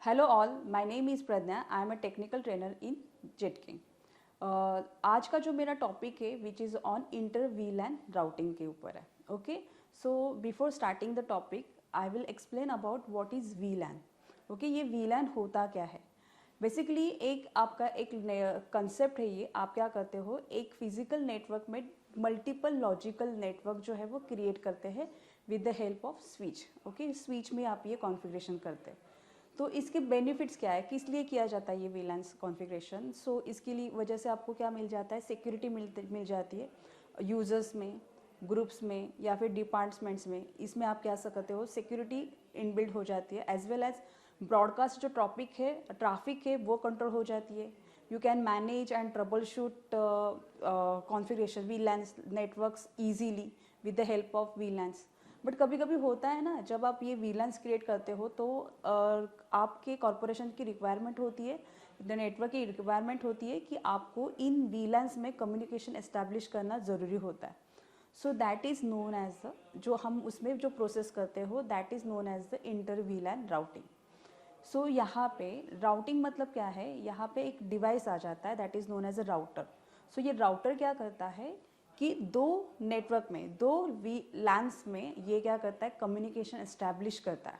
Hello all, my name is Pragya. I am a technical trainer in Jetking. आज का जो मेरा topic है which is on inter VLAN routing के ऊपर है। Okay, so before starting the topic I will explain about what is वीलैन। Okay, ये वीलैन होता क्या है? बेसिकली एक आपका एक कंसेप्ट है। ये आप क्या करते हो, एक फिजिकल नेटवर्क में मल्टीपल लॉजिकल नेटवर्क जो है वो क्रिएट करते हैं with the help off switch. Okay, switch में आप ये कॉन्फ़िगरेशन करते हैं। तो इसके बेनिफिट्स क्या है, किस लिए किया जाता है ये वीलैंस कॉन्फ़िगरेशन? सो इसके लिए वजह से आपको क्या मिल जाता है, सिक्योरिटी मिल जाती है यूज़र्स में, ग्रुप्स में या फिर डिपार्टमेंट्स में। इसमें आप क्या सकते हो, सिक्योरिटी इनबिल्ड हो जाती है, एज वेल एज ब्रॉडकास्ट जो टॉपिक है ट्रैफिक है वो कंट्रोल हो जाती है। You can manage and trouble shoot configuration वीलैंस networks easily with the help of वीलैंस। But कभी कभी होता है ना, जब आप ये वीलैंस क्रिएट करते हो तो आपके कॉरपोरेशन की रिक्वायरमेंट होती है, द नेटवर्क की रिक्वायरमेंट होती है कि आपको इन वीलैंस में कम्युनिकेशन एस्टैब्लिश करना ज़रूरी होता है। So that is known as the, जो हम उसमें जो प्रोसेस करते हो that is known as the inter VLAN routing. So यहाँ पे राउटिंग मतलब क्या है, यहाँ पे एक डिवाइस आ जाता है that is known as a router. So ये राउटर क्या करता है कि दो नेटवर्क में, दो वी लैंस में ये क्या करता है, कम्युनिकेशन एस्टैब्लिश करता है।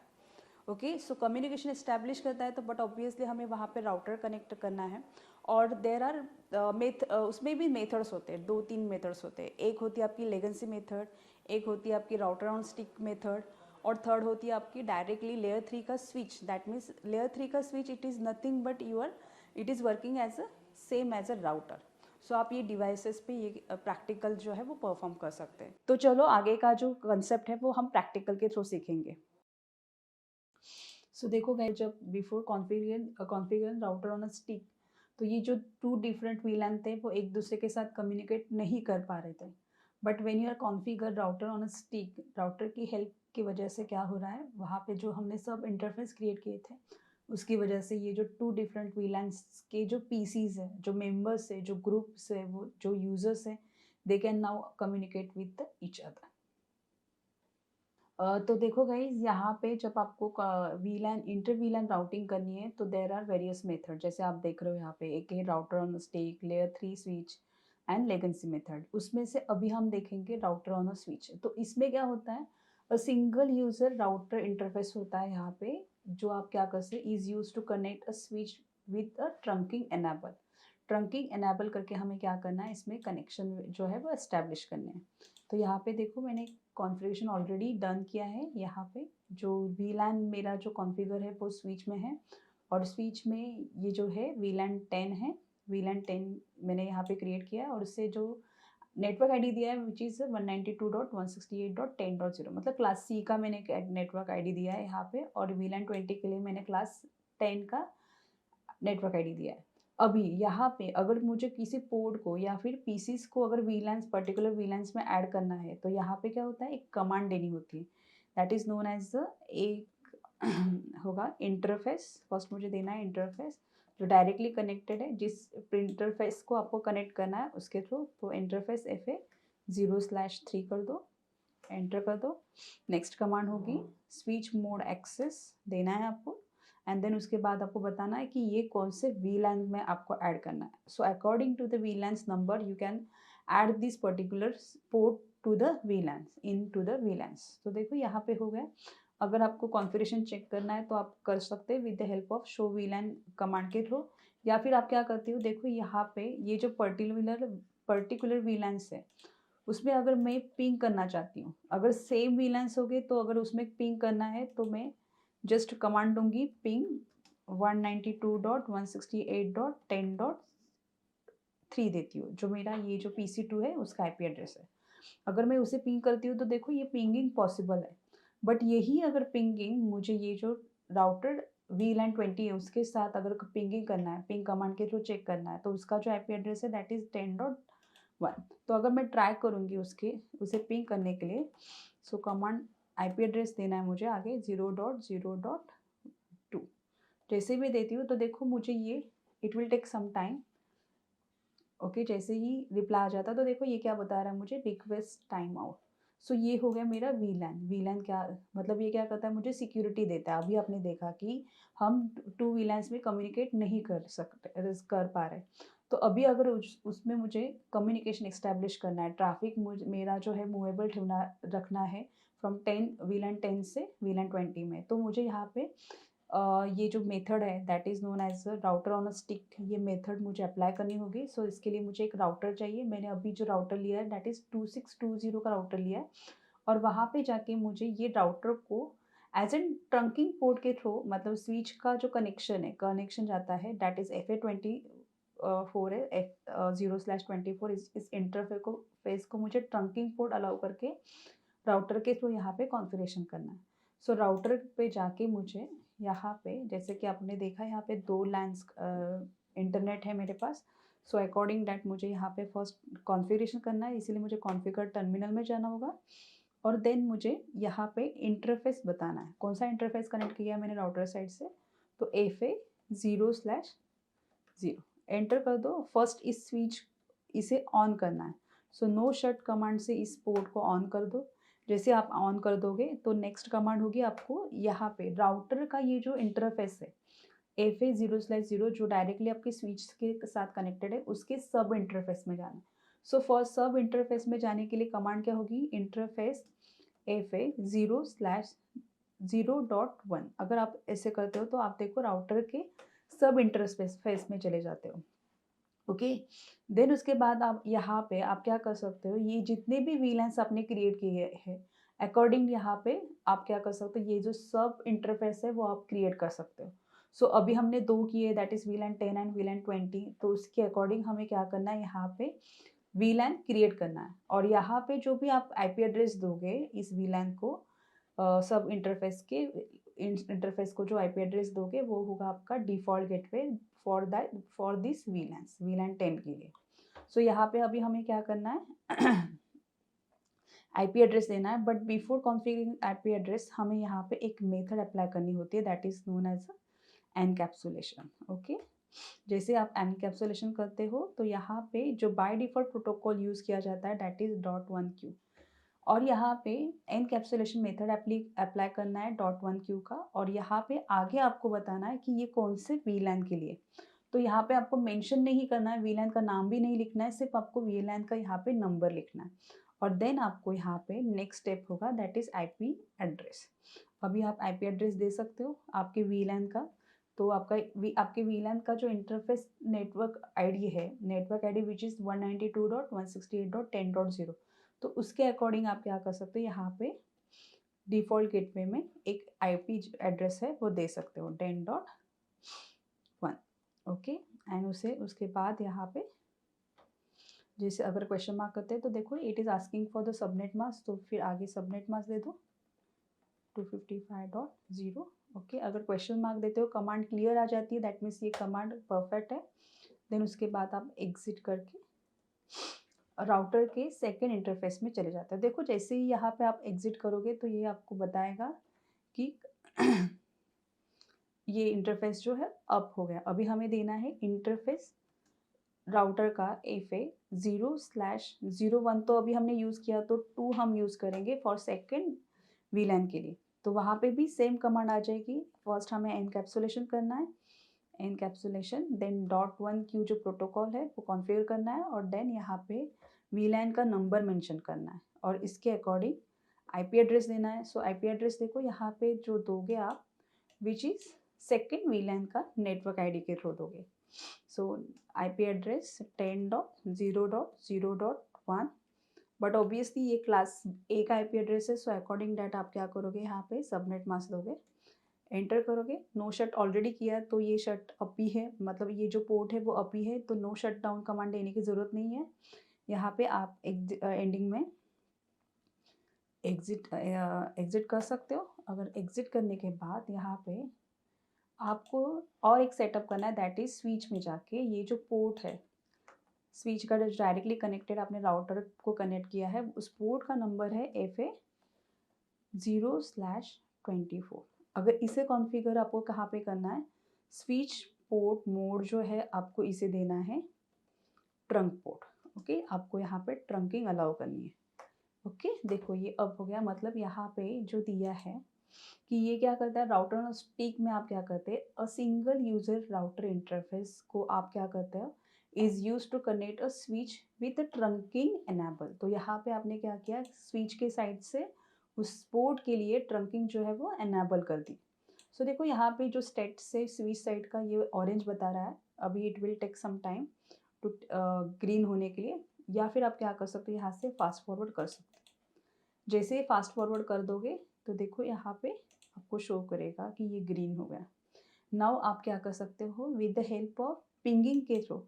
ओके, सो कम्युनिकेशन एस्टैब्लिश करता है तो बट ऑब्वियसली हमें वहाँ पे राउटर कनेक्ट करना है। और देर आर उसमें भी मेथड्स होते हैं, दो तीन मेथड्स होते हैं। एक होती है आपकी लेगेंसी मेथड, एक होती है आपकी राउटर ऑन स्टिक मेथड, और थर्ड होती है आपकी डायरेक्टली लेयर 3 का स्विच। दैट मीन्स लेयर 3 का switch it is nothing but it is working as a same as a router. So आप ये डिवाइसेस पे ये प्रैक्टिकल जो है वो परफॉर्म कर सकते हैं। तो चलो आगे का जो कंसेप्ट है वो हम प्रैक्टिकल के थ्रू सीखेंगे। सो देखो गाइस, जब before configure router on a stick, तो ये जो टू डिफरेंट वीलैन थे वो एक दूसरे के साथ कम्युनिकेट नहीं कर पा रहे थे। But when you are configure router on a stick, router की हेल्प की वजह से क्या हो रहा है, वहाँ पे जो हमने सब इंटरफेस क्रिएट किए थे उसकी वजह से ये जो टू डिफरेंट वीलैंस के जो पीसीज है, जो मेंबर्स है, जो ग्रुप्स है, वो जो यूजर्स है, they can now communicate with each other. तो देखो गाइज, यहाँ पे जब आपको वीलैन इंटर वीलैन राउटिंग करनी है तो देर आर वेरियस मेथड। जैसे आप देख रहे हो यहाँ पे एक है router on stick, layer 3 switch and legacy method. उसमें से अभी हम देखेंगे राउटर ऑन स्विच। तो इसमें क्या होता है, a single user router interface होता है यहाँ पे, जो आप क्या कर सकते, is use to connect a switch with a trunking enable. Trunking enable करके हमें क्या करना है, इसमें कनेक्शन जो है वो एस्टेब्लिश करने हैं। तो यहाँ पे देखो मैंने कॉन्फ़िगरेशन ऑलरेडी डन किया है। यहाँ पे जो वीलैन मेरा जो कॉन्फ़िगर है वो स्विच में है, और स्विच में ये जो है वीलैन 10 है। वीलैन 10 मैंने यहाँ पे क्रिएट किया है, और उससे जो नेटवर्क आईडी दिया है विच इज़ 192.168.10.0, मतलब क्लास सी का मैंने नेटवर्क आईडी दिया है यहाँ पे, और वीलैन 20 के लिए मैंने क्लास 10 का नेटवर्क आईडी दिया है। अभी यहाँ पे अगर मुझे किसी पोर्ट को या फिर पीसीस को अगर वीलैंस पर्टिकुलर वीलैंस में ऐड करना है तो यहाँ पे क्या होता है, एक कमांड देनी होती है that is known as the एक होगा इंटरफेस। फर्स्ट मुझे देना है इंटरफेस जो डायरेक्टली कनेक्टेड है, जिस इंटरफेस को आपको कनेक्ट करना है उसके थ्रू। तो इंटरफेस FA 0/3 कर दो, एंटर कर दो। नेक्स्ट कमांड होगी स्विच मोड एक्सेस देना है आपको, एंड देन उसके बाद आपको बताना है कि ये कौन से वीलैन में आपको ऐड करना है। So according to the VLANs number you can add this particular port to the VLANs in to the VLANs. तो देखो यहाँ पे हो गया। अगर आपको कॉन्फ़िगरेशन चेक करना है तो आप कर सकते हैं with the help of show वीलैन command के थ्रू, या फिर आप क्या करते हो, देखो यहाँ पे ये जो पर्टिकुलर वीलैंस है उसमें अगर मैं पिंग करना चाहती हूँ, अगर सेम वीलैंस हो गए तो अगर उसमें पिंग करना है तो मैं जस्ट कमांड दूंगी पिंग 192.168.10.3 देती हूँ, जो मेरा ये जो PC2 है उसका IP एड्रेस है। अगर मैं उसे पिंग करती हूँ तो देखो ये पिंगिंग पॉसिबल है। बट यही अगर पिंगिंग मुझे ये जो राउटर VLAN 20 है उसके साथ अगर पिंगिंग करना है, पिंग कमांड के थ्रू चेक करना है, तो उसका जो IP एड्रेस है दैट इज़ 10.1। तो अगर मैं ट्राई करूँगी उसे पिंग करने के लिए, सो कमांड IP एड्रेस देना है मुझे आगे 0.0.2। जैसे भी देती हूँ तो देखो मुझे ये it will take some time. Okay, जैसे ही रिप्लाई आ जाता है तो देखो ये क्या बता रहा है मुझे, रिक्वेस्ट टाइम आउट। सो ये हो गया मेरा वीलैन। वीलैन क्या मतलब, ये क्या करता है, मुझे सिक्योरिटी देता है। अभी आपने देखा कि हम 2 वीलैन्स में कम्युनिकेट नहीं कर पा रहे। तो अभी अगर उसमें मुझे कम्युनिकेशन एस्टेब्लिश करना है, ट्रैफिक मेरा जो है मूवेबल रखना है फ्रॉम 10 वीलैन 10 से वीलैन 20 में, तो मुझे यहाँ पे ये जो मेथड है that is known as router on a stick, ये मेथड मुझे अप्लाई करनी होगी। सो इसके लिए मुझे एक राउटर चाहिए। मैंने अभी जो राउटर लिया है दैट इज़ 2620 का राउटर लिया है, और वहाँ पे जाके मुझे ये राउटर को एज एन ट्रंकिंग पोर्ट के थ्रू, मतलब स्विच का जो कनेक्शन जाता है दैट इज़ FA24 है, F0/24। इस इंटरफेस को मुझे ट्रंकिंग पोर्ट अलाउ करके राउटर के थ्रू यहाँ पे कॉन्फ़िगरेशन करना है। सो राउटर पे जाके मुझे यहाँ पे, जैसे कि आपने देखा यहाँ पे 2 लैन्स इंटरनेट है मेरे पास। सो अकॉर्डिंग दैट मुझे यहाँ पे फर्स्ट कॉन्फ़िगरेशन करना है, इसीलिए मुझे कॉन्फ़िगर टर्मिनल में जाना होगा, और देन मुझे यहाँ पे इंटरफेस बताना है। कौन सा इंटरफेस कनेक्ट किया है मैंने राउटर साइड से, तो FA0/0 एंटर कर दो। फर्स्ट इस स्विच इसे ऑन करना है। सो नो शट कमांड से इस पोर्ट को ऑन कर दो। जैसे आप ऑन कर दोगे तो नेक्स्ट कमांड होगी आपको यहाँ पे राउटर का ये जो इंटरफेस है FA0/0 जो डायरेक्टली आपके स्विच के साथ कनेक्टेड है, उसके सब इंटरफेस में जाना है। सो फॉर सब इंटरफेस में जाने के लिए कमांड क्या होगी, इंटरफेस FA0/0.1। अगर आप ऐसे करते हो तो आप देखो राउटर के सब इंटरफेस में चले जाते हो। ओके, देन उसके बाद आप यहाँ पे आप क्या कर सकते हो, ये जितने भी वीलैंस आपने क्रिएट किए हैं अकॉर्डिंग यहाँ पे आप क्या कर सकते हो, ये जो सब इंटरफेस है वो आप क्रिएट कर सकते हो। सो अभी हमने 2 किए दैट इज वीलैन 10 एंड वीलैन 20। तो उसके अकॉर्डिंग हमें क्या करना है, यहाँ पे वीलैन क्रिएट करना है, और यहाँ पे जो भी आप IP एड्रेस दोगे इस वीलैन को सब इंटरफेस को जो IP एड्रेस दोगे वो होगा आपका डिफ़ॉल्ट गेटवे फॉर दिस वीलैन 10 के लिए। सो यहाँ पे अभी हमें क्या करना है IP एड्रेस देना है, but before configuring IP address हमें यहाँ पे एक मेथड अप्लाई करनी होती है that is known as encapsulation. Okay, जैसे आप एनकैप्सुलेशन करते हो तो यहाँ पे जो बाय डिफ़ॉल्ट प्रोटोकॉल यूज़ किया जाता है दैट इज .1Q, और यहाँ पे एनकैप्सुलेशन मेथड अप्लाई करना है .1Q का, और यहाँ पे आगे आपको बताना है कि ये कौन से वीलैन के लिए। तो यहाँ पे आपको मेंशन नहीं करना है, वीलैन का नाम भी नहीं लिखना है, सिर्फ आपको वीलैन का यहाँ पे नंबर लिखना है, और देन आपको यहाँ पे नेक्स्ट स्टेप होगा दैट इज IP एड्रेस। अभी आप IP एड्रेस दे सकते हो आपके वीलैन का। तो आपके वीलैन का जो इंटरफेस नेटवर्क आईडी है, नेटवर्क आईडी विच इज़ 192.168.10.0, तो उसके अकॉर्डिंग आप क्या कर सकते हो, यहाँ पे डिफ़ॉल्ट गेटवे में एक IP एड्रेस है वो दे सकते हो 10.1। ओके, एंड उसके बाद यहाँ पे जैसे अगर क्वेश्चन मार्क करते हैं तो देखो it is asking for the subnet mask, तो फिर आगे सबनेट मास्क दे दो 255.0। ओके, अगर क्वेश्चन मार्क देते हो कमांड क्लियर आ जाती है दैट मीन्स ये कमांड परफेक्ट है। देन उसके बाद आप एग्जिट करके राउटर के सेकेंड इंटरफेस में चले जाते हैं। देखो जैसे ही यहाँ पे आप एग्जिट करोगे तो ये आपको बताएगा कि ये इंटरफेस जो है अप हो गया। अभी हमें देना है इंटरफेस राउटर का FA0/01, तो अभी हमने यूज़ किया तो 2 हम यूज़ करेंगे फॉर सेकेंड वीलैन के लिए। तो वहाँ पे भी सेम कमांड आ जाएगी। फर्स्ट हमें एनकैप्सुलेशन करना है, एनकैप्सुलेशन, देन .1Q जो प्रोटोकॉल है वो कॉन्फ़िगर करना है, और देन यहाँ पे वीलैन का नंबर मेंशन करना है, और इसके अकॉर्डिंग IP एड्रेस देना है। सो IP एड्रेस देखो यहाँ पे जो दोगे आप विच इज़ सेकेंड वीलैन का नेटवर्क ID के थ्रू दोगे। सो IP एड्रेस 10.0.0.1, बट ऑब्वियसली ये क्लास A का IP एड्रेस है, सो अकॉर्डिंग दैट आप क्या करोगे, यहाँ पे सबनेट मास्क दोगे, एंटर करोगे। नो शट ऑलरेडी किया तो ये शट अप ही है, मतलब ये जो पोर्ट है वो अप ही है, तो नो शट डाउन कमांड देने की ज़रूरत नहीं है। यहाँ पे आप एंडिंग में एग्जिट कर सकते हो। अगर एग्जिट करने के बाद यहाँ पे आपको और एक सेटअप करना है दैट इज स्विच में जाके ये जो पोर्ट है स्विच का जो डायरेक्टली कनेक्टेड आपने राउटर को कनेक्ट किया है उस पोर्ट का नंबर है FA0/24। अगर इसे कॉन्फ़िगर आपको कहाँ पे करना है, स्विच पोर्ट मोड जो है आपको इसे देना है ट्रंक पोर्ट। ओके, आपको यहाँ पे ट्रंकिंग अलाउ करनी है। ओके, देखो ये अब हो गया, मतलब यहाँ पे जो दिया है कि ये क्या करता है, राउटर और स्टिक में आप क्या करते हैं, a single user router interface को आप क्या करते हो, is use to connect a switch with trunking enable. तो यहाँ पे आपने क्या किया, स्विच के साइड से उस पोर्ट के लिए ट्रंकिंग जो है वो एनेबल कर दी। सो देखो यहाँ पे जो स्टेट से स्विच साइड का ये ऑरेंज बता रहा है, अभी it will take some time to green होने के लिए, या फिर आप क्या कर सकते हो, यहाँ से फास्ट फॉरवर्ड कर सकते हो। जैसे फास्ट फॉरवर्ड कर दोगे तो देखो यहाँ पे आपको शो करेगा कि ये ग्रीन हो गया। नाउ आप क्या कर सकते हो, with the help of pinging के थ्रू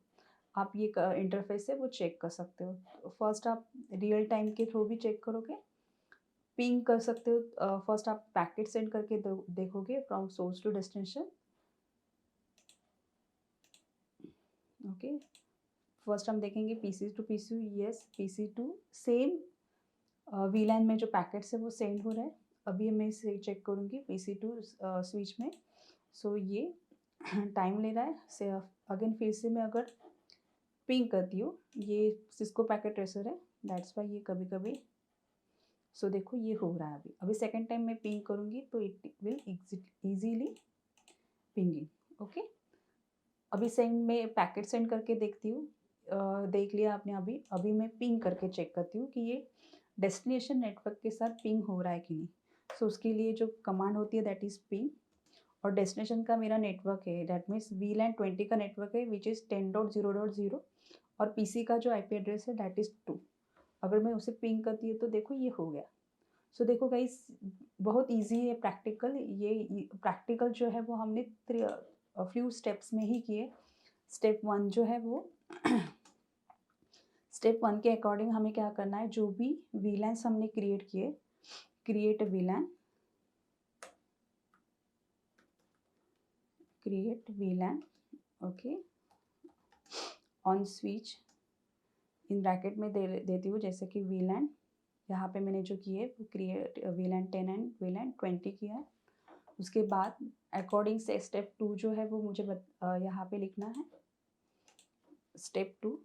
आप ये इंटरफेस है वो चेक कर सकते हो। फर्स्ट आप रियल टाइम के थ्रू भी चेक करोगे, पिंग कर सकते हो। फर्स्ट आप पैकेट सेंड करके देखोगे from source to destination. Okay, first हम देखेंगे PC to PC, yes PC to same VLAN में जो पैकेट्स है वो सेंड हो रहा है। अभी मैं इसे चेक करूँगी पीसी टू स्विच में। सो ये टाइम ले रहा है से अगेन फिर से मैं अगर पिंग करती हूँ, ये सिस्को पैकेट ट्रेसर है, दैट्स वाई ये कभी कभी, सो देखो ये हो रहा है। अभी अभी सेकेंड टाइम मैं पिंग करूँगी तो it will easily pinging. Okay, अभी सेंड में पैकेट सेंड करके देखती हूँ। देख लिया आपने, अभी अभी मैं पिंग करके चेक करती हूँ कि ये डेस्टिनेशन नेटवर्क के साथ पिंग हो रहा है कि नहीं। सो उसके लिए जो कमांड होती है दैट इज़ पिंग, और डेस्टिनेशन का मेरा नेटवर्क है, दैट मीन्स वीलैन 20 का नेटवर्क है विच इज़ 10.0.0, और पीसी का जो आईपी एड्रेस है दैट इज़ 2। अगर मैं उसे पिंग करती हूँ तो देखो ये हो गया। सो देखो गाइस, बहुत इजी है प्रैक्टिकल। ये प्रैक्टिकल जो है वो हमने फ्यू स्टेप्स में ही किए। स्टेप 1 जो है वो स्टेप 1 के अकॉर्डिंग हमें क्या करना है, जो भी वीलैंस हमने क्रिएट किए, create वीलैन, create वीलैन, okay, on switch, in bracket में देती हूँ, जैसे कि वीलैन यहाँ पे मैंने जो किए वो क्रिएट वीलैन 10 एंड वीलैन 20 किया है। उसके बाद अकॉर्डिंग से स्टेप 2 जो है वो मुझे यहाँ पे लिखना है। स्टेप 2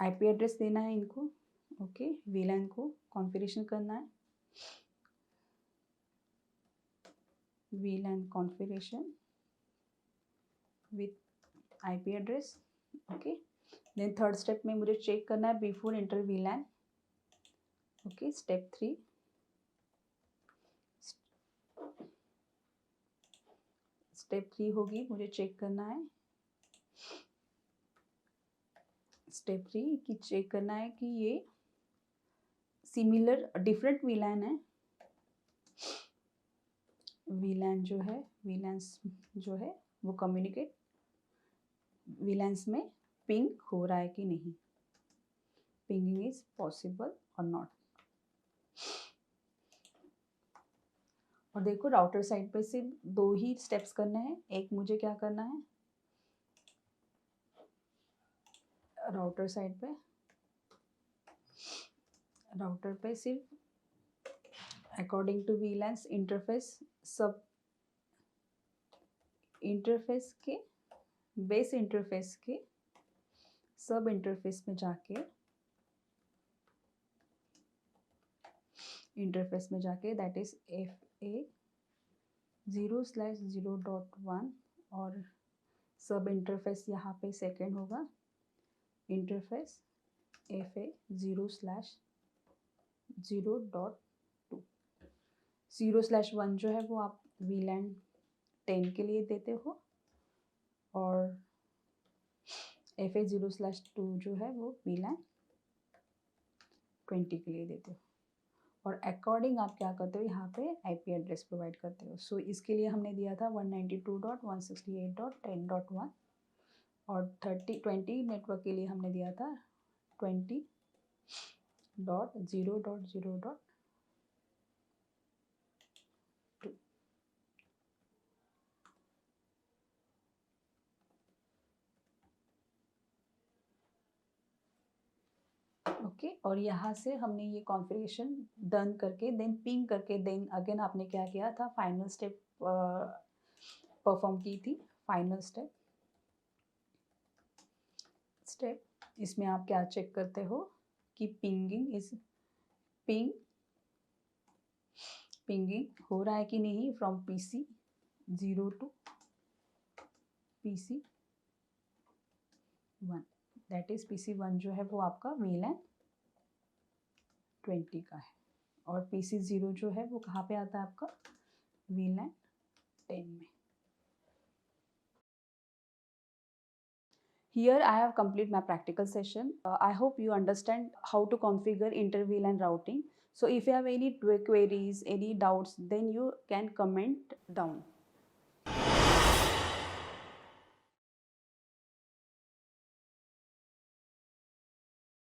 आईपी एड्रेस देना है इनको, ओके, वीलैन को कॉन्फ़िगरेशन करना है, VLAN configuration with IP address, okay. Then third step में मुझे चेक करना है before inter VLAN, okay. Step 3 step 3 होगी, मुझे चेक करना है स्टेप 3 की चेक करना है कि ये सिमिलर डिफरेंट वीलैन है, वीलैन जो है वीलैंस जो है वो कम्युनिकेट वीलैंस में पिंग हो रहा है कि नहीं, पिंगिंग इज पॉसिबल और नॉट। और देखो राउटर साइड पे सिर्फ 2 ही स्टेप्स करने हैं। एक मुझे क्या करना है, राउटर साइड पे, राउटर पे सिर्फ अकॉर्डिंग टू वीलैंस इंटरफेस, सब इंटरफेस के बेस इंटरफेस के सब इंटरफेस में जाके, इंटरफेस में जाके दैट इज FA 0/0.1, और सब इंटरफेस यहाँ पे सेकेंड होगा, इंटरफेस FA 0/0.2। 0/1 जो है वो आप वीलैन 10 के लिए देते हो, और FA 0/2 जो है वो वीलैन 20 के लिए देते हो। और अकॉर्डिंग आप क्या करते हो, यहाँ पे आईपी एड्रेस प्रोवाइड करते हो। सो इसके लिए हमने दिया था 192.168.10.1, और 20 नेटवर्क के लिए हमने दिया था 20.0.0.2। ओके, और यहाँ से हमने ये कॉन्फ़िगरेशन डन करके देन पिंग करके देन अगेन आपने क्या किया था, फाइनल स्टेप परफॉर्म की थी। फाइनल स्टेप इसमें आप क्या चेक करते हो कि पिंगिंग हो रहा है कि नहीं from PC 0 to PC 1, that is PC 1 जो है वो आपका VLAN 20 का है, और PC 0 जो है वो कहाँ पे आता है आपका VLAN 10 में. Here I have complete my practical session. I hope you understand how to configure inter-VLAN routing. So if you have any queries, any doubts, then you can comment down.